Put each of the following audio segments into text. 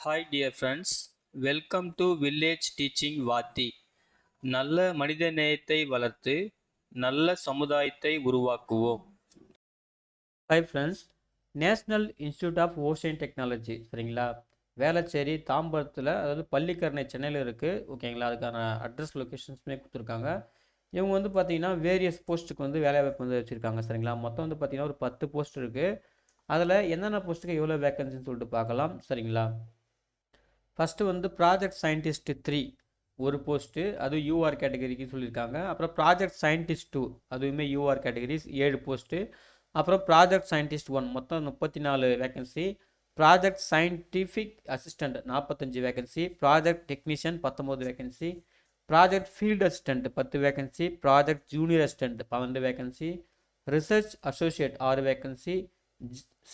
Hi dear friends, welcome to Village Teaching Vati. நல்ல மனிதநேயத்தை வளர்த்து நல்ல சமுதாயத்தை உருவாக்குவோம். Hi friends, national institute of ocean technology சரிங்களா, வேளச்சேரி தாம்பரத்தில், அதாவது பள்ளிக்கரணை சென்னையில் இருக்குது. ஓகேங்களா, அதுக்கான அட்ரஸ் லொக்கேஷன்ஸுமே கொடுத்துருக்காங்க. இவங்க வந்து பார்த்தீங்கன்னா வேரியஸ் போஸ்ட்டுக்கு வந்து வேலைவாய்ப்பு வந்து வச்சுருக்காங்க சரிங்களா. மொத்தம் வந்து பார்த்தீங்கன்னா ஒரு 10 போஸ்ட் இருக்குது. அதில் என்னென்ன போஸ்ட்டுக்கு எவ்வளோ வேக்கன்சின்னு சொல்லிட்டு பார்க்கலாம் சரிங்களா. ஃபஸ்ட்டு வந்து ப்ராஜெக்ட் சயின்டிஸ்ட் 3 ஒரு போஸ்ட்டு, அது யூஆர் கேட்டகரிக்கு சொல்லியிருக்காங்க. அப்புறம் ப்ராஜெக்ட் சயின்டிஸ்ட் 2 அதுவுமே யூஆர் கேட்டகரிஸ் 7 போஸ்ட்டு. அப்புறம் ப்ராஜெக்ட் சயின்டிஸ்ட் 1 மொத்தம் 34 vacancy. Project scientific assistant 45 vacancy. Project technician 19 vacancy. Project field assistant 10 vacancy. Project junior assistant 12 vacancy. Research associate 6 vacancy.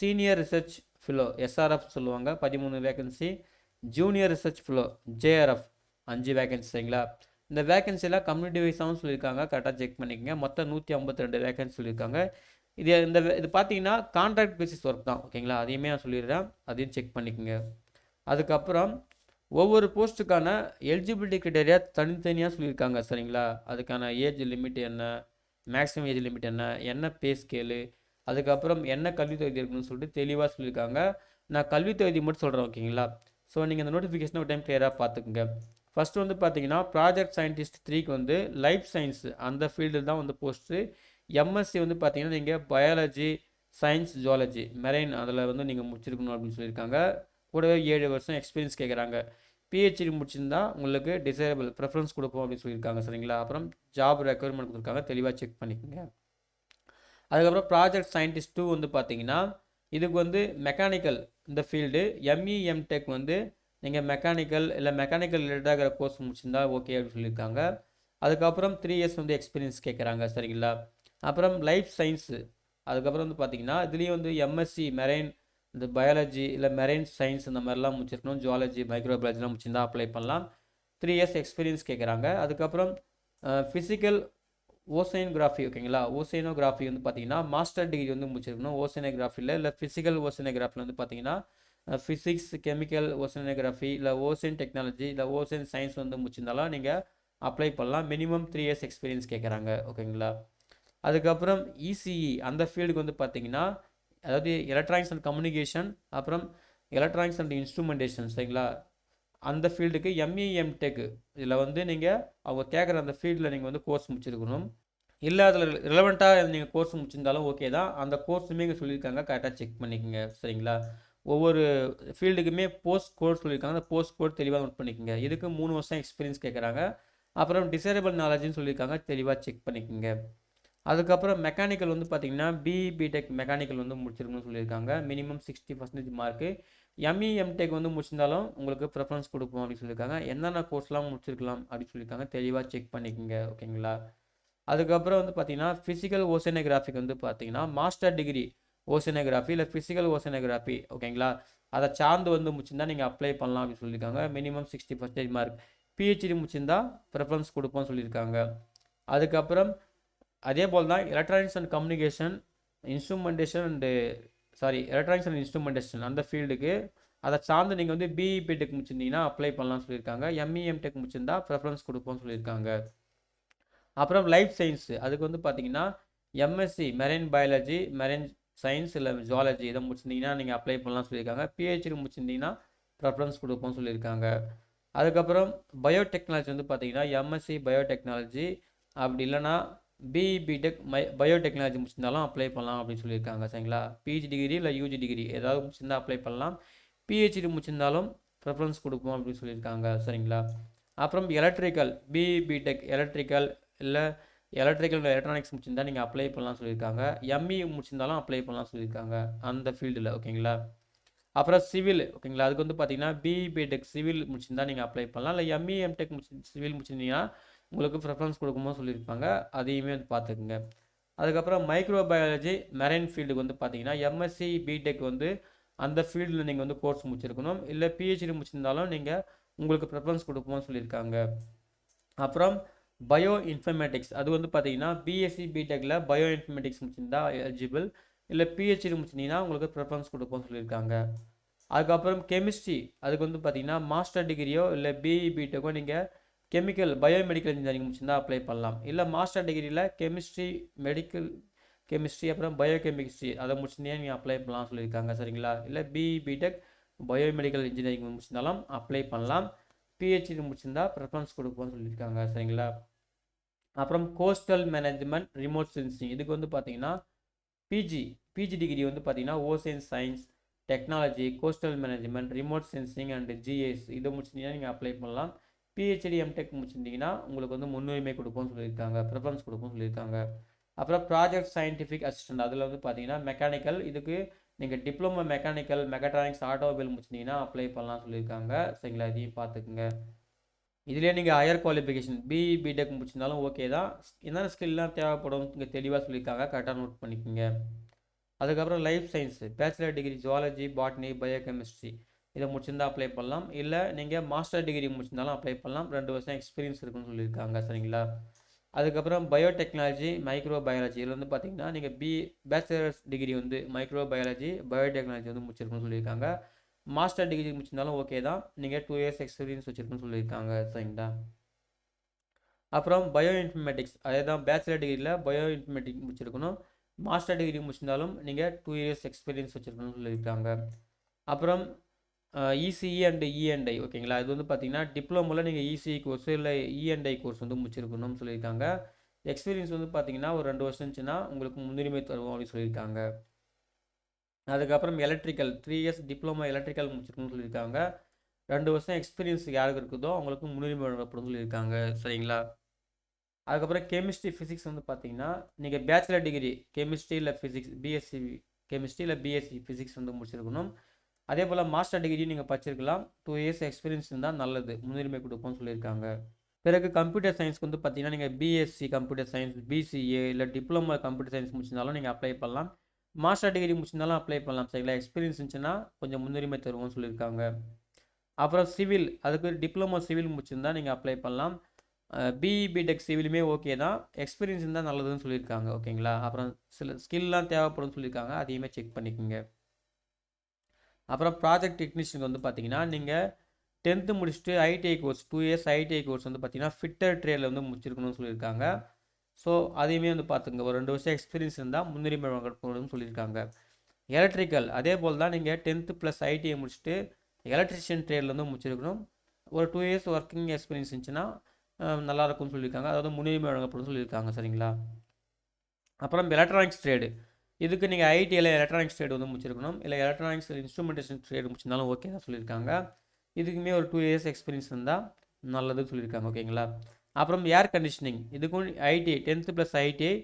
Senior research Philo SRF சொல்லுவாங்க 13 vacancy. Junior research Philo JRF 5 vacancy சரிங்களா. இந்த வேகன்சிலாம் community வைஸாகவும் சொல்லியிருக்காங்க, கரெக்டாக check பண்ணிக்கோங்க. மொத்தம் 152 vacancy சொல்லியிருக்காங்க. இது பார்த்தீங்கன்னா கான்ட்ராக்ட் பேசிஸ் ஒர்க் தான். ஓகேங்களா, அதையுமே நான் சொல்லிடுறேன், அதையும் செக் பண்ணிக்கோங்க. அதுக்கப்புறம் ஒவ்வொரு போஸ்ட்டுக்கான எலிஜிபிலிட்டி கிரைட்டேரியா தனித்தனியாக சொல்லியிருக்காங்க சரிங்களா. அதுக்கான ஏஜ் லிமிட் என்ன, மேக்ஸிமம் ஏஜ் லிமிட் என்ன, என்ன பே ஸ்கேலு, அதுக்கப்புறம் என்ன கல்வி தகுதி இருக்குன்னு சொல்லிட்டு தெளிவாக சொல்லியிருக்காங்க. நான் கல்வி தகுதி மட்டும் சொல்கிறேன், ஓகேங்களா. ஸோ நீங்கள் இந்த நோட்டிஃபிகேஷனை ஒரு டைம் கிளியராக பார்த்துக்குங்க. ஃபஸ்ட்டு வந்து பார்த்தீங்கன்னா ப்ராஜெக்ட் சயின்டிஸ்ட் 3க்கு வந்து லைஃப் சயின்ஸ் அந்த ஃபீல்டு தான் வந்து போஸ்ட்டு. எம்எஸ்சி வந்து பார்த்தீங்கன்னா நீங்கள் பயாலஜி, சயின்ஸ், ஜுவாலஜி, மெரைன் அதில் வந்து நீங்கள் முடிச்சிருக்கணும் அப்படின்னு சொல்லியிருக்காங்க. கூடவே 7 வருஷம் எக்ஸ்பீரியன்ஸ் கேட்குறாங்க. பிஹெச்டி முடிச்சிருந்தா உங்களுக்கு டிசேபிள் ப்ரெஃபரன்ஸ் கொடுப்போம் அப்படின்னு சொல்லியிருக்காங்க சரிங்களா. அப்புறம் ஜாப் ரெக்குயர்மெண்ட் கொடுத்துருக்காங்க, தெளிவாக செக் பண்ணிக்கோங்க. அதுக்கப்புறம் ப்ராஜெக்ட் சயின்டிஸ்ட் 2 வந்து பார்த்தீங்கன்னா இதுக்கு வந்து மெக்கானிக்கல் இந்த ஃபீல்டு. எம்இஎம்டெக் வந்து நீங்கள் மெக்கானிக்கல் இல்லை மெக்கானிக்கல் ரிலேட்டடாக கோர்ஸ் முடிச்சிருந்தா ஓகே அப்படின்னு சொல்லியிருக்காங்க. அதுக்கப்புறம் 3 இயர்ஸ் வந்து எக்ஸ்பீரியன்ஸ் கேட்குறாங்க சரிங்களா. அப்புறம் லைஃப் சயின்ஸு, அதுக்கப்புறம் வந்து பார்த்தீங்கன்னா இதுலேயும் வந்து எம்எஸ்சி மெரைன், இந்த பயாலஜி இல்லை மெரைன் சயின்ஸ் இந்த மாதிரிலாம் முடிச்சிருக்கணும். ஜுவாலஜி, மைக்ரோபயாலஜிலாம் முடிச்சிருந்தா அப்ளை பண்ணலாம். 3 இயர்ஸ் எக்ஸ்பீரியன்ஸ் கேட்குறாங்க. அதுக்கப்புறம் ஃபிசிக்கல் ஓசைனோகிராஃபி, ஓகேங்களா. ஓசைனோகிராஃபி வந்து பார்த்தீங்கன்னா மாஸ்டர் டிகிரி வந்து முடிச்சிருக்கணும் ஓசைனோகிராஃபியில். இல்லை ஃபிசிக்கல் ஓசைனோகிராஃபியில் வந்து பார்த்தீங்கன்னா ஃபிசிக்ஸ், கெமிக்கல் ஓசைனோகிராஃபி, இல்லை ஓசைன் டெக்னாலஜி, இல்லை ஓசைன் சயின்ஸ் வந்து முடிச்சிருந்தாலும் நீங்கள் அப்ளை பண்ணலாம். மினிமம் 3 இயர்ஸ் எக்ஸ்பீரியன்ஸ் கேட்குறாங்க, ஓகேங்களா. அதுக்கப்புறம் இசிஇ அந்த ஃபீல்டுக்கு வந்து பார்த்தீங்கன்னா அதாவது எலக்ட்ரானிக்ஸ் அண்ட் கம்யூனிகேஷன், அப்புறம் எலக்ட்ரானிக்ஸ் அண்ட் இன்ஸ்ட்ருமெண்டேஷன் சரிங்களா. அந்த ஃபீல்டுக்கு எம்இஎம்டெக் இதில் வந்து நீங்கள் அவங்க கேட்குற அந்த ஃபீல்டில் நீங்கள் வந்து கோர்ஸ் முடிச்சிருக்கணும். இல்லை அதில் ரிலவெண்ட்டாக நீங்கள் கோர்ஸ் முடிச்சிருந்தாலும் ஓகே தான். அந்த கோர்ஸுமே இங்கே சொல்லியிருக்காங்க, கரெக்டாக செக் பண்ணிக்கோங்க சரிங்களா. ஒவ்வொரு ஃபீல்டுக்குமே போஸ்ட் கோட் சொல்லியிருக்காங்க, அந்த போஸ்ட் கோட் தெளிவாக நோட் பண்ணிக்கோங்க. இதுக்கு 3 வருஷம் எக்ஸ்பீரியன்ஸ் கேட்குறாங்க. அப்புறம் டிசேபிள் நாலேஜ்னு சொல்லியிருக்காங்க, தெளிவாக செக் பண்ணிக்கோங்க. அதுக்கப்புறம் மெக்கானிக்கல் வந்து பார்த்தீங்கன்னா பிடெக் மெக்கானிக்கல் வந்து முடிச்சிருக்கணும்னு சொல்லியிருக்காங்க. Minimum 60% mark. எம்இஎம்டெக் வந்து முடிச்சிருந்தாலும் உங்களுக்கு ப்ரெஃபரன்ஸ் கொடுப்போம் அப்படின்னு சொல்லியிருக்காங்க. என்னென்ன கோர்ஸ்லாம் முடிச்சிருக்கலாம் அப்படின்னு சொல்லியிருக்காங்க, தெளிவாக செக் பண்ணிக்கோங்க, ஓகேங்களா. அதுக்கப்புறம் வந்து பார்த்தீங்கன்னா ஃபிசிக்கல் ஓசனோகிராஃபிக்கு வந்து பார்த்தீங்கன்னா மாஸ்டர் டிகிரி ஓசனோகிராஃபி இல்லை ஃபிசிக்கல் ஓசனோகிராஃபி, ஓகேங்களா. அதை சார்ந்து வந்து முடிச்சிருந்தா நீங்கள் அப்ளை பண்ணலாம் அப்படின்னு சொல்லியிருக்காங்க. Minimum 60% mark. பிஹெச்டி முடிச்சிருந்தா ப்ரெஃபரன்ஸ் கொடுப்போம்னு சொல்லியிருக்காங்க. அதுக்கப்புறம் அதே போல் தான் electronics and communication, instrumentation and electronics and instrumentation அந்த ஃபீல்டுக்கு அதை சார்ந்து நீங்கள் வந்து பிஇ டெக் முடிச்சிருந்தீங்கன்னா அப்ளை பண்ணலாம்னு சொல்லியிருக்காங்க. எம்இஎம் டெக் முடிச்சிருந்தா ப்ரெஃபரன்ஸ் கொடுப்போம்னு சொல்லியிருக்காங்க. அப்புறம் லைஃப் சயின்ஸ் அதுக்கு வந்து பார்த்தீங்கன்னா MSc marine biology, marine science இல்லை ஜுவாலஜி இதை முடிச்சிருந்தீங்கன்னா நீங்கள் அப்ளை பண்ணலாம்னு சொல்லியிருக்காங்க. பிஹெச்டி முடிச்சிருந்தீங்கன்னா ப்ரெஃபரன்ஸ் கொடுப்போம்னு சொல்லியிருக்காங்க. அதுக்கப்புறம் பயோடெக்னாலஜி வந்து பார்த்தீங்கன்னா எம்எஸ்சி பயோடெக்னாலஜி, அப்படி இல்லைனா பிடெக் பயோடெக்னாலஜி முடிச்சிருந்தாலும் அப்ளை பண்ணலாம் அப்படின்னு சொல்லியிருக்காங்க சரிங்களா. பிஜி டிகிரி இல்லை யூஜி டிகிரி ஏதாவது முடிச்சிருந்தா அப்ளை பண்ணலாம். பிஹெச்டி முடிச்சிருந்தாலும் ப்ரெஃபரன்ஸ் கொடுப்போம் அப்படின்னு சொல்லியிருக்காங்க சரிங்களா. அப்புறம் எலக்ட்ரிக்கல் பிடெக் எலக்ட்ரிக்கல் இல்லை எலக்ட்ரிக்கல் எலக்ட்ரானிக்ஸ் முடிச்சிருந்தா நீங்கள் அப்ளை பண்ணலாம் சொல்லியிருக்காங்க. எம்இ முடிச்சிருந்தாலும் அப்ளை பண்ணலாம் சொல்லியிருக்காங்க அந்த ஃபீல்டில், ஓகேங்களா. அப்புறம் சிவில், ஓகேங்களா. அதுக்கு வந்து பார்த்தீங்கன்னா பிடெக் சிவில் முடிச்சிருந்தா நீங்கள் அப்ளை பண்ணலாம். இல்லை எம்இஎம்டெக் சிவில் முடிச்சிருந்தீங்கன்னா உங்களுக்கு ப்ரெஃபரன்ஸ் கொடுக்கும்போது சொல்லியிருப்பாங்க, அதையுமே வந்து பார்த்துக்குங்க. அதுக்கப்புறம் மைக்ரோபயாலஜி மெரைன் ஃபீல்டுக்கு வந்து பார்த்தீங்கன்னா எம்எஸ்சி பிடெக் வந்து அந்த ஃபீல்டில் நீங்கள் வந்து கோர்ஸ் முடிச்சிருக்கணும். இல்லை பிஹெச்டி முடிச்சிருந்தாலும் நீங்கள் உங்களுக்கு ப்ரெஃபரன்ஸ் கொடுப்போம்னு சொல்லியிருக்காங்க. அப்புறம் பயோ இன்ஃபர்மேட்டிக்ஸ் அது வந்து பார்த்தீங்கன்னா பிஎஸ்சி பிடெக்கில் பயோ இன்ஃபர்மேட்டிக்ஸ் முடிச்சிருந்தா எலிஜிபிள். இல்லை பிஹெச்டி முடிச்சிருந்தீங்கன்னா உங்களுக்கு ப்ரெஃபரன்ஸ் கொடுப்போம்னு சொல்லியிருக்காங்க. அதுக்கப்புறம் கெமிஸ்ட்ரி அதுக்கு வந்து பார்த்தீங்கன்னா மாஸ்டர் டிகிரியோ இல்லை பிஇ பிடெக்கோ நீங்கள் பயோமெடிக்கல் இன்ஜினியரிங் முடிச்சிருந்தா அப்ளை பண்ணலாம். இல்லை மாஸ்டர் டிகிரியில் கெமிஸ்ட்ரி, மெடிக்கல் கெமிஸ்ட்ரி, அப்புறம் பயோகெமிஸ்ட்ரி அதை முடிச்சிருந்தீங்கன்னா நீங்கள் அப்ளை பண்ணலாம் சொல்லியிருக்காங்க. சரிங்களா? இல்லை பிஇ பிடெக் பயோமெடிக்கல் இன்ஜினியரிங் முடிச்சிருந்தாலும் அப்ளை பண்ணலாம். பிஹெச்டி முடிச்சிருந்தா ப்ரிஃபரன்ஸ் கொடுப்போம்னு சொல்லியிருக்காங்க. சரிங்களா? அப்புறம் கோஸ்டல் மேனேஜ்மெண்ட், ரிமோட் சென்சிங் இதுக்கு வந்து பார்த்தீங்கன்னா பிஜி டிகிரி வந்து பார்த்தீங்கன்னா ocean science, technology, coastal management, remote sensing and GS இதை முடிச்சிருந்தீங்கன்னா நீங்கள் அப்ளை பண்ணலாம். பிஹெச்டி எம்டெக் முடிச்சிருந்தீங்கன்னா உங்களுக்கு வந்து முன்னுரிமை கொடுப்போம்னு சொல்லியிருக்காங்க, ப்ரிஃபரன்ஸ் கொடுப்போம்னு சொல்லியிருக்காங்க. அப்புறம் ப்ராஜெக்ட் சயின்டிஃபிக் அசிஸ்டன்ட் அதில் வந்து பார்த்தீங்கன்னா மெக்கானிக்கல் இதுக்கு நீங்கள் டிப்ளமோ மெக்கானிக்கல், மெக்காட்ரானிக்ஸ், ஆட்டோமொபைல் முடிச்சிருந்தீங்கன்னா அப்ளை பண்ணலாம் சொல்லியிருக்காங்க. சரிங்களா? இதையும் பார்த்துக்குங்க. இதுலேயே நீங்கள் ஹையர் குவாலிஃபிகேஷன் பிஇ பிடெக் முடிச்சிருந்தாலும் ஓகே தான். என்னென்ன ஸ்கில்லாம் தேவைப்படும் இங்கே தெளிவாக சொல்லியிருக்காங்க, கரெக்டாக நோட் பண்ணிக்கோங்க. அதுக்கப்புறம் life science bachelor degree zoology, botany, biochemistry இதை முடிச்சிருந்தா அப்ளை பண்ணலாம். இல்லை நீங்கள் மாஸ்டர் டிகிரி முடிச்சிருந்தாலும் அப்ளை பண்ணலாம். 2 வருஷம் எக்ஸ்பீரியன்ஸ் இருக்குன்னு சொல்லியிருக்காங்க. சரிங்களா? அதுக்கப்புறம் பயோடெக்னாலஜி, மைக்ரோ பயாலஜி இதில் வந்து பார்த்தீங்கன்னா நீங்கள் பேச்சுலர்ஸ் டிகிரி வந்து மைக்ரோ பயாலஜி, பயோடெக்னாலஜி வந்து முடிச்சிருக்குன்னு சொல்லியிருக்காங்க. மாஸ்டர் டிகிரி முடிச்சிருந்தாலும் ஓகே தான். நீங்கள் 2 இயர்ஸ் எக்ஸ்பீரியன்ஸ் வச்சுருக்குன்னு சொல்லியிருக்காங்க. சரிங்களா? அப்புறம் பயோ இன்ஃபர்மேட்டிக்ஸ் அதே தான் பேச்சுலர் டிகிரியில் பயோ இன்ஃபர்மேட்டிக்ஸ் முடிச்சிருக்கணும். மாஸ்டர் டிகிரி முடிச்சிருந்தாலும் நீங்கள் 2 இயர்ஸ் எக்ஸ்பீரியன்ஸ் வச்சுருக்கணும்னு சொல்லியிருக்காங்க. அப்புறம் இசிஇ அண்ட் இஎன்ஐ ஓகேங்களா? இது வந்து பார்த்தீங்கன்னா டிப்ளமோவில் நீங்கள் இசிஇ கோர்ஸ் இல்லை இஎன்ஐ கோர்ஸ் வந்து முடிச்சிருக்கணும்னு சொல்லியிருக்காங்க. எக்ஸ்பீரியன்ஸ் வந்து பார்த்தீங்கன்னா ஒரு 2 வருஷம் இருந்துச்சுன்னா உங்களுக்கு முன்னுரிமை தருவோம் அப்படின்னு சொல்லியிருக்காங்க. அதுக்கப்புறம் எலக்ட்ரிக்கல் 3 இயர்ஸ் டிப்ளமோ எலக்ட்ரிக்கல் முடிச்சிருக்கணும்னு சொல்லியிருக்காங்க. 2 வருஷம் எக்ஸ்பீரியன்ஸ் யாருக்கு இருக்குதோ அவங்களுக்கு முன்னுரிமை வழங்கப்படும் சொல்லியிருக்காங்க. சரிங்களா? அதுக்கப்புறம் கெமிஸ்ட்ரி ஃபிசிக்ஸ் வந்து பார்த்தீங்கன்னா நீங்கள் பேச்சுலர் டிகிரி கெமிஸ்ட்ரி இல்லை ஃபிசிக்ஸ் பிஎஸ்சி கெமிஸ்ட்ரி இல்லை பிஎஸ்சி ஃபிசிக்ஸ் வந்து முடிச்சிருக்கணும். அதே போல் மாஸ்டர் டிகிரி நீங்கள் படிச்சிருக்கலாம். 2 இயர்ஸ் எக்ஸ்பீரியன்ஸ் இருந்தால் நல்லது, முன்னுரிமை கொடுப்போம்னு சொல்லியிருக்காங்க. பிறகு கம்ப்யூட்டர் சயின்ஸ்க்கு வந்து பார்த்தீங்கன்னா நீங்கள் பிஎஸ்சி கம்ப்யூட்டர் சயின்ஸ், பிசிஏ இல்லை டிப்ளமோ கம்ப்யூட்டர் சயின்ஸ் முடிச்சிருந்தாலும் நீங்கள் அப்ளை பண்ணலாம். மாஸ்டர் டிகிரி முடிச்சிருந்தாலும் அப்ளை பண்ணலாம். சரிங்களா? எக்ஸ்பீரியன்ஸ் இருந்துச்சுன்னா கொஞ்சம் முன்னுரிமை தருவோம்னு சொல்லியிருக்காங்க. அப்புறம் சிவில் அதுக்கு டிப்ளமோ சிவில் முடிச்சிருந்தா நீங்கள் அப்ளை பண்ணலாம். பிஇ பிடெக் சிவிலுமே ஓகே தான். எக்ஸ்பீரியன்ஸ் இருந்தால் நல்லதுன்னு சொல்லியிருக்காங்க. ஓகேங்களா? அப்புறம் சில ஸ்கில்லாம் தேவைப்படும்னு சொல்லியிருக்காங்க, அதையுமே செக் பண்ணிக்கோங்க. அப்புறம் ப்ராஜெக்ட் டெக்னீஷியனுக்கு வந்து பார்த்தீங்கன்னா நீங்கள் 10th முடிச்சுட்டு ITI course 2 years ITI course வந்து பார்த்தீங்கன்னா ஃபிட்டர் ட்ரேடில் வந்து முடிச்சிருக்கணும்னு சொல்லியிருக்காங்க. ஸோ அதையுமே வந்து பார்த்துங்க, ஒரு 2 வருஷம் எக்ஸ்பீரியன்ஸ் இருந்தால் முன்னுரிமை வழங்கப்படும்னு சொல்லியிருக்காங்க. எலக்ட்ரிக்கல் அதே போல் தான் நீங்கள் 10th ப்ளஸ் ஐடிஐ முடிச்சுட்டு எலக்ட்ரிஷியன் ட்ரேடில் வந்து முடிச்சிருக்கணும். ஒரு 2 இயர்ஸ் ஒர்க்கிங் எக்ஸ்பீரியன்ஸ் இருந்துச்சுன்னா நல்லாயிருக்கும்னு சொல்லியிருக்காங்க, அதாவது முன்னுரிமை வழங்கப்படும் சொல்லியிருக்காங்க. சரிங்களா? அப்புறம் எலக்ட்ரானிக்ஸ் ட்ரேடு இதுக்கு நீங்கள் ஐடியில் எலக்ட்ரானிக்ஸ் ட்ரேடு வந்து முடிச்சிருக்கணும். இல்லை எலக்ட்ரானிக்ஸ் இன்ஸ்ட்ருமெண்டேஷன் ட்ரேடு முடிச்சிருந்தாலும் ஓகே தான் சொல்லியிருக்காங்க. இதுக்குமே ஒரு 2 இயர்ஸ் எக்ஸ்பீரியன்ஸ் இருந்தால் நல்லதுன்னு சொல்லியிருக்காங்க. ஓகேங்களா? அப்புறம் ஏர் கண்டிஷனிங் இதுக்கும் ITI 10th plus ITI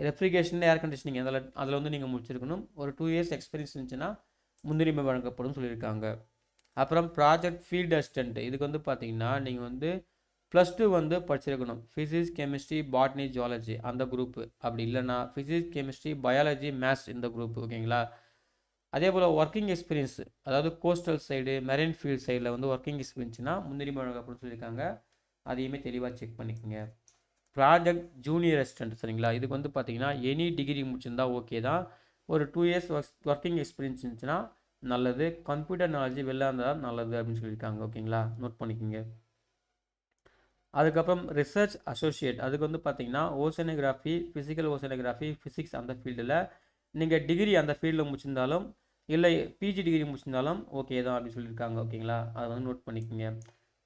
refrigeration air conditioning அதில் வந்து நீங்கள் முடிச்சிருக்கணும். ஒரு 2 இயர்ஸ் எக்ஸ்பீரியன்ஸ் இருந்துச்சுன்னா முன்னுரிமை வழங்கப்படும் சொல்லியிருக்காங்க. அப்புறம் ப்ராஜெக்ட் ஃபீல்டு அசிஸ்டன்ட் இதுக்கு வந்து பார்த்தீங்கன்னா நீங்கள் வந்து +2 வந்து படிச்சிருக்கணும். ஃபிசிக்ஸ், கெமிஸ்ட்ரி, பாட்னி, ஜுவாலஜி அந்த குரூப்பு. அப்படி இல்லைன்னா ஃபிசிக்ஸ், கெமிஸ்ட்ரி, பயாலஜி, மேத்ஸ் இந்த குரூப். ஓகேங்களா? அதே போல் ஒர்க்கிங் எக்ஸ்பீரியன்ஸ் அதாவது கோஸ்டல் சைடு, மெரைன் ஃபீல்ட் சைடில் வந்து ஒர்க்கிங் எக்ஸ்பீரியன்ஸ்னா முன்னுரிமை வழங்கப்படும் சொல்லியிருக்காங்க, அதையுமே தெளிவாக செக் பண்ணிக்கோங்க. ப்ராஜெக்ட் ஜூனியர் அசிஸ்டன்ட் சரிங்களா? இதுக்கு வந்து பார்த்தீங்கன்னா எனி டிகிரி முடிச்சிருந்தா ஓகே தான். ஒரு 2 இயர்ஸ் ஒர்க்கிங் எக்ஸ்பீரியன்ஸ் இருந்துச்சுன்னா நல்லது. கம்ப்யூட்டர் நாலேஜ் வெளில இருந்தால் நல்லது அப்படின்னு சொல்லியிருக்காங்க. ஓகேங்களா? நோட் பண்ணிக்கோங்க. அதுக்கப்புறம் ரிசர்ச் அசோசியேட் அதுக்கு வந்து பார்த்தீங்கன்னா ஓசனோகிராஃபி, ஃபிசிக்கல் ஓசனோகிராஃபி, ஃபிசிக்ஸ் அந்த ஃபீல்டில் நீங்கள் டிகிரி அந்த ஃபீல்டில் முடிச்சிருந்தாலும் இல்லை பிஜி டிகிரி முடிச்சிருந்தாலும் ஓகே தான் அப்படின்னு சொல்லியிருக்காங்க. ஓகேங்களா? அதை வந்து நோட் பண்ணிக்கோங்க.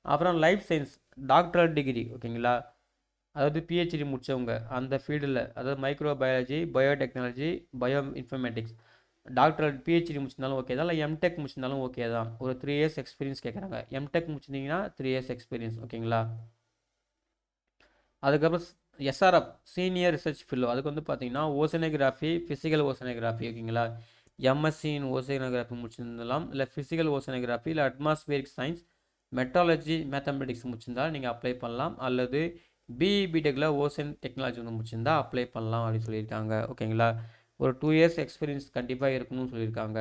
அப்புறம் லைஃப் சயின்ஸ் டாக்டரல் டிகிரி ஓகேங்களா? அதாவது பிஹெச்டி முடித்தவங்க அந்த ஃபீல்டில் அதாவது micro biology, biotechnology, bio informatics doctoral PhD முடிச்சிருந்தாலும் ஓகே தான். இல்லை எம்டெக் முடிச்சிருந்தாலும் ஓகே தான். ஒரு 3 இயர்ஸ் எக்ஸ்பீரியன்ஸ் கேட்குறாங்க. எம்டெக் முடிச்சிருந்தீங்கன்னா 3 இயர்ஸ் எக்ஸ்பீரியன்ஸ். ஓகேங்களா? அதுக்கப்புறம் எஸ்ஆர்எஃப் சீனியர் ரிசர்ச் ஃபெல்லோ அதுக்கு வந்து பார்த்தீங்கன்னா ஓசனோகிராஃபி, ஃபிசிக்கல் ஓசனோகிராஃபி. ஓகேங்களா? எம்எஸ்சி இன் ஓசனோகிராஃபி முடிச்சிருந்தாலும் இல்லை ஃபிசிக்கல் ஓசனோகிராஃபி இல்லை அட்மாஸ்பியரிக் சயின்ஸ், மெட்ராலஜி, மேத்தமெட்டிக்ஸ் முடிச்சிருந்தால் நீங்கள் அப்ளை பண்ணலாம். அல்லது பிஇ பிடெக்கில் ஓசன் டெக்னாலஜி வந்து முடிச்சிருந்தா அப்ளை பண்ணலாம் அப்படின்னு சொல்லியிருக்காங்க. ஓகேங்களா? ஒரு 2 இயர்ஸ் எக்ஸ்பீரியன்ஸ் கண்டிப்பாக இருக்கணும்னு சொல்லியிருக்காங்க,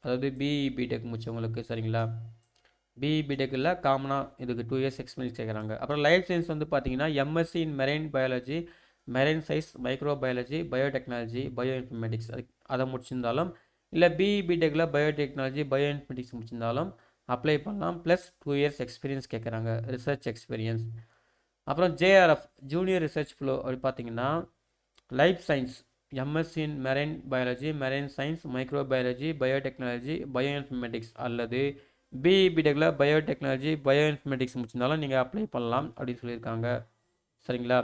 அதாவது பிஇ பிடெக் முடிச்சவங்களுக்கு. சரிங்களா? பிஇ பிடெக்கில் காமனாக இதுக்கு 2 இயர்ஸ் எக்ஸ்பீரியன்ஸ் கேட்குறாங்க. அப்புறம் லைஃப் சயின்ஸ் வந்து பார்த்தீங்கன்னா MSc in marine biology, marine science, micro biology, biotechnology, bio informatics அதை முடிச்சிருந்தாலும் இல்லை பிஇ பிடெக்கில் பயோடெக்னாலஜி பயோ இன்ஃபர்மேட்டிக்ஸ் முடிச்சிருந்தாலும் அப்ளை பண்ணலாம். ப்ளஸ் 2 இயர்ஸ் எக்ஸ்பீரியன்ஸ் கேட்குறாங்க, ரிசர்ச் எக்ஸ்பீரியன்ஸ். அப்புறம் ஜேஆர்எஃப் ஜூனியர் ரிசர்ச் ஃப்ளோ அப்படி பார்த்தீங்கன்னா life science MSc in marine biology, marine science, microbiology, biotechnology, bio informatics அல்லது பிஇ பிடெக்கில் பயோடெக்னாலஜி பயோ இன்ஃபர்மேட்டிக்ஸ் முடிச்சிருந்தாலும் நீங்கள் அப்ளை பண்ணலாம் அப்படின்னு சொல்லியிருக்காங்க. சரிங்களா?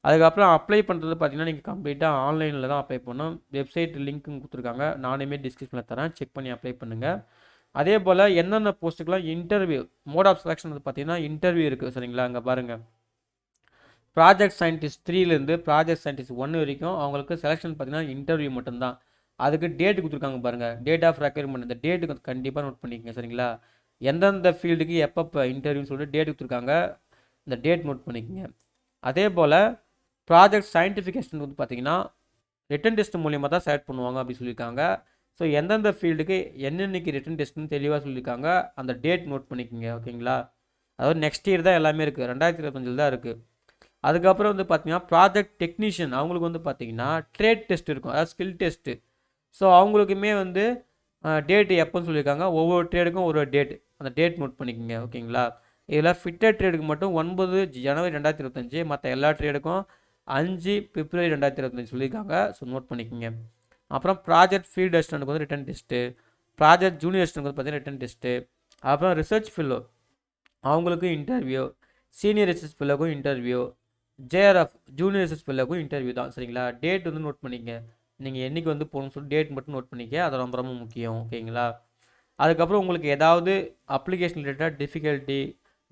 அதுக்கப்புறம் அப்ளை பண்ணுறது பார்த்தீங்கன்னா நீங்கள் கம்ப்ளீட்டாக ஆன்லைனில் தான் அப்ளை பண்ணணும். வெப்சைட் லிங்க்கும் கொடுத்துருக்காங்க, நானுமே டிஸ்கிரிப்ஷனில் தரேன், செக் பண்ணி அப்ளை பண்ணுங்கள். அதே போல் என்னென்ன போஸ்ட்டுக்கெலாம் இன்டர்வியூ மோட் ஆஃப் செலெக்ஷன் வந்து பார்த்தீங்கன்னா இன்டர்வியூ இருக்குது. சரிங்களா? அங்கே பாருங்கள், ப்ராஜெக்ட் சயின்டிஸ்ட் 3லேருந்து ப்ராஜெக்ட் சயின்டிஸ்ட் 1 வரைக்கும் அவங்களுக்கு செலெக்ஷன் பார்த்தீங்கன்னா இன்டர்வியூ மட்டும்தான். அதுக்கு டேட்டு கொடுத்துருக்காங்க பாருங்கள், டேட் ஆஃப் ரெக்யர்மெண்ட். இந்த டேட்டுக்கு கண்டிப்பாக நோட் பண்ணிக்கங்க. சரிங்களா? எந்தெந்த ஃபீல்டுக்கு எப்பப்போ இன்டர்வியூன்னு சொல்லிட்டு டேட் கொடுத்துருக்காங்க, இந்த டேட் நோட் பண்ணிக்கங்க. அதே போல் ப்ராஜெக்ட் சயின்டிஃபிகேஷன் வந்து பார்த்தீங்கன்னா ரிட்டன் டெஸ்ட் மூலியமாக தான் செலக்ட் பண்ணுவாங்க அப்படி சொல்லியிருக்காங்க. ஸோ எந்தெந்த ஃபீல்டுக்கு என்னென்னைக்கு ரிட்டன் டெஸ்ட்னு தெளிவாக சொல்லியிருக்காங்க, அந்த டேட் நோட் பண்ணிக்கோங்க. ஓகேங்களா? அதாவது நெக்ஸ்ட் இயர் தான் எல்லாமே இருக்குது, 2025 தான் இருக்குது. அதுக்கப்புறம் வந்து பார்த்தீங்கன்னா ப்ராஜெக்ட் டெக்னீஷியன் அவங்களுக்கு வந்து பார்த்தீங்கன்னா ட்ரேட் டெஸ்ட் இருக்கும், அதாவது ஸ்கில் டெஸ்ட்டு. ஸோ அவங்களுக்குமே வந்து டேட்டு எப்போன்னு சொல்லியிருக்காங்க, ஒவ்வொரு ட்ரேடுக்கும் ஒரு டேட், அந்த டேட் நோட் பண்ணிக்கோங்க. ஓகேங்களா? இதில் ஃபிட்டர் ட்ரேடுக்கு மட்டும் 9 ஜனவரி 2025, மற்ற எல்லா ட்ரேடுக்கும் 5 பிப்ரவரி 2025 சொல்லியிருக்காங்க. ஸோ நோட் பண்ணிக்கோங்க. அப்புறம் ப்ராஜெக்ட் ஃபீல்டு அசிஸ்டன்ட்டுக்கு வந்து ரிட்டன் டெஸ்ட்டு, ப்ராஜெக்ட் ஜூனியர் அசிஸ்டன்ட்டுக்கு வந்து பார்த்தீங்கன்னா ரிட்டன் டெஸ்ட்டு. அப்புறம் ரிசர்ச் ஃபெல்லோ அவங்களுக்கும் இன்டர்வியூ, சீனியர் ரிசர்ச் ஃபெல்லோக்கும் இன்டர்வியூ, ஜேஆர்எஃப் ஜூனியர் ரிசர்ச் ஃபெல்லோக்கும் இன்டர்வியூ தான். சரிங்களா? டேட் வந்து நோட் பண்ணிக்க, நீங்கள் என்றைக்கு வந்து போகணும்னு சொல்லி டேட் மட்டும் நோட் பண்ணிக்க, அது ரொம்ப ரொம்ப முக்கியம். ஓகேங்களா? அதுக்கப்புறம் உங்களுக்கு ஏதாவது அப்ளிகேஷன் ரிலேட்டட் டிஃபிகல்ட்டி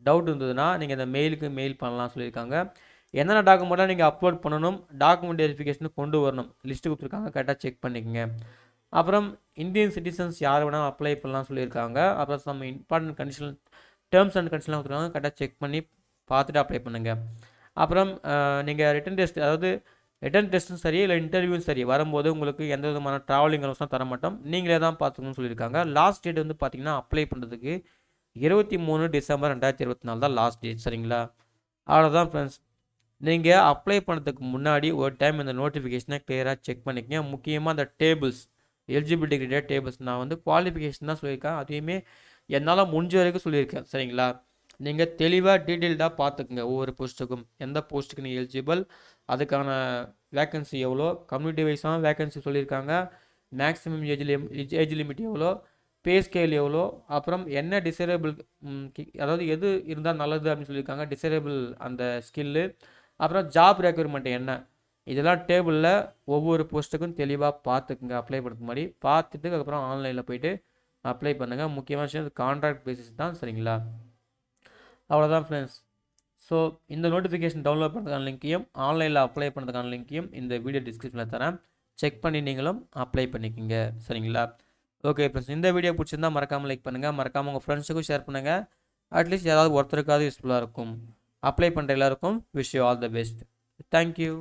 டவுட் இருந்ததுன்னா நீங்கள் இந்த மெயிலுக்கு மெயில் பண்ணலாம் சொல்லியிருக்காங்க. என்னென்ன டாக்குமெண்ட்லாம் நீங்கள் அப்லோட் பண்ணணும், டாக்குமெண்ட் வெரிஃபிகேஷன் கொண்டு வரணும், லிஸ்ட்டு கொடுத்துருக்காங்க, கரெக்டாக செக் பண்ணிக்கங்க. அப்புறம் இந்தியன் சிட்டிசன்ஸ் யார் வேணால் அப்ளை பண்ணலாம் சொல்லியிருக்காங்க. அப்புறம் some important condition terms and கண்டிஷன்லாம் கொடுத்துருக்காங்க, கரெக்டாக செக் பண்ணி பார்த்துட்டு அப்ளை பண்ணுங்கள். அப்புறம் நீங்கள் ரிட்டன் டெஸ்ட், அதாவது ரிட்டன் டெஸ்ட்டும் சரி இல்லை இன்டர்வியூவும் சரி வரும்போது உங்களுக்கு எந்த விதமான ட்ராவலிங் அலோன்ஸ்லாம் தர மாட்டோம், நீங்களே தான் பார்த்துக்கணும்னு சொல்லியிருக்காங்க. லாஸ்ட் டேட் வந்து பார்த்தீங்கன்னா அப்ளை பண்ணுறதுக்கு 23 டிசம்பர் 2024 தான் லாஸ்ட் டேட். சரிங்களா? அவ்வளோதான் ஃப்ரெண்ட்ஸ். நீங்கள் அப்ளை பண்ணுறதுக்கு முன்னாடி ஒரு டைம் இந்த நோட்டிஃபிகேஷனை கிளியராக செக் பண்ணிக்கங்க. முக்கியமாக அந்த டேபிள்ஸ், எலிஜிபிலிட்டி கிரிட்டா டேபிள்ஸ், நான் வந்து குவாலிஃபிகேஷன் தான் சொல்லியிருக்கேன், அதையுமே என்னால் முடிஞ்ச வரைக்கும் சொல்லியிருக்கேன். சரிங்களா? நீங்கள் தெளிவாக டீட்டெயில்டாக பார்த்துக்குங்க. ஒவ்வொரு போஸ்ட்டுக்கும் எந்த போஸ்ட்டுக்கு நீங்கள் எலிஜிபிள், அதுக்கான வேக்கன்சி எவ்வளோ, கம்யூனிட்டி வைஸாக வேக்கன்சி சொல்லியிருக்காங்க, மேக்ஸிமம் ஏஜ் லிமிட் எவ்வளோ, பே ஸ்கேல் எவ்வளோ, அப்புறம் என்ன டிசேரபிள், அதாவது எது இருந்தால் நல்லது அப்படின்னு சொல்லியிருக்காங்க, டிசேரபிள் அந்த ஸ்கில்லு, அப்புறம் ஜாப் ரெக்யர்மெண்ட் என்ன, இதெல்லாம் டேபிளில் ஒவ்வொரு போஸ்ட்டுக்கும் தெளிவாக பார்த்துக்குங்க. அப்ளை பண்ணுறதுக்கு முன்னாடி பார்த்துட்டு அதுக்கப்புறம் ஆன்லைனில் போய்ட்டு அப்ளை பண்ணுங்கள். முக்கியமான விஷயம் கான்ட்ராக்ட் பேசிஸ் தான். சரிங்களா? அவ்வளோதான் ஃப்ரெண்ட்ஸ். ஸோ இந்த நோட்டிஃபிகேஷன் டவுன்லோட் பண்ணுறதுக்கான லிங்க்கையும் ஆன்லைனில் அப்ளை பண்ணுறதுக்கான லிங்க்கையும் இந்த வீடியோ டிஸ்கிரிப்ஷனில் தரேன், செக் பண்ணி நீங்களும் அப்ளை பண்ணிக்கோங்க. சரிங்களா? ஓகே ஃப்ரெண்ட்ஸ், இந்த வீடியோ பிடிச்சிருந்தா மறக்காமல் லைக் பண்ணுங்கள், மறக்காமல் உங்கள் ஃப்ரெண்ட்ஸுக்கும் ஷேர் பண்ணுங்கள். அட்லீஸ்ட் ஏதாவது ஒருத்தருக்காவது யூஸ்ஃபுல்லாக இருக்கும். அப்ளை பண்ணுற எல்லாருக்கும் wish you all the best. Thank you.